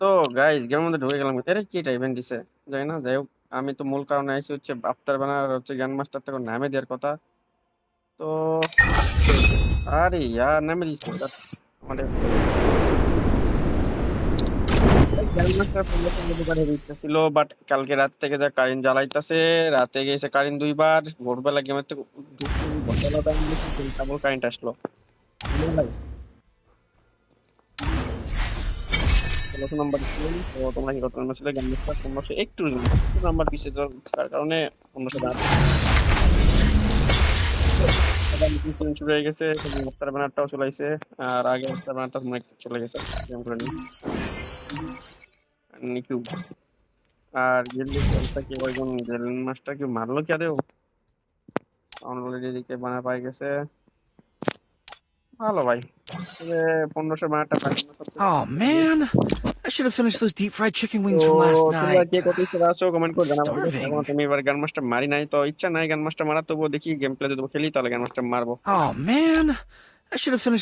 তো গাইস গেমের মধ্যে ঢুকে গেলাম। আরে কি এটা ইভেন্ট দিছে যাই না, যাই হোক। আমি তো মূল কারণে আইছি হচ্ছে আফতার বানার হচ্ছে গ্র্যান্ড মাস্টার থেকে নামে দেওয়ার কথা। তো আরে ইয়ার নামে দিছে আমাদের গ্র্যান্ড মাস্টার 1500 মতো করে দিতে ছিল, বাট কালকে রাত থেকে যা কারেন্ট জ্বালাইতাছে, রাতে গেছে কারেন্ট দুইবার, ভোরবেলা গেমের থেকে ঢুকছি, ভোরবেলা টাইম দিচ্ছি, তারপর কারেন্ট আসলো। ভাই 1600 নাম্বার ছিলেন, তো তোমরা কি কত নাম্বার ছিল? গ্র্যান্ড মাস্টার 1500 একটু নাম্বার পিছিয়ে থাকার কারণে 1500 আবার নতুন সিজন শুরু হয়ে গেছে, আফতার ব্যানারটাও চলে আইছে। আর আগে আফতার ব্যানারটা মনে হয় চলে গেছে, গেম করে নিকিউ। আর গিল্ড অবস্থা কি, কয়জন জেল মাস্টার কি মারলো কি আদেও? অলরেডি এদিকে বানা পাই গেছে। ভালো ভাই, তবে 1500 বানারটা পাই না সবচেয়ে Oh man, I should have finished those deep fried chicken তো wings from last তোমরা কে night. কত ইচ্ছা আছো কমেন্ট I'm করে জানাবো, ঠিক আছে? এখন starving. তুমি এবার গান মাস্টার মারি নাই, তো ইচ্ছা নাই গান মাস্টার মারা, তবুও দেখি গেম প্লে যদি খেলি তাহলে গান মাস্টার মারবো। Oh man, I should have finished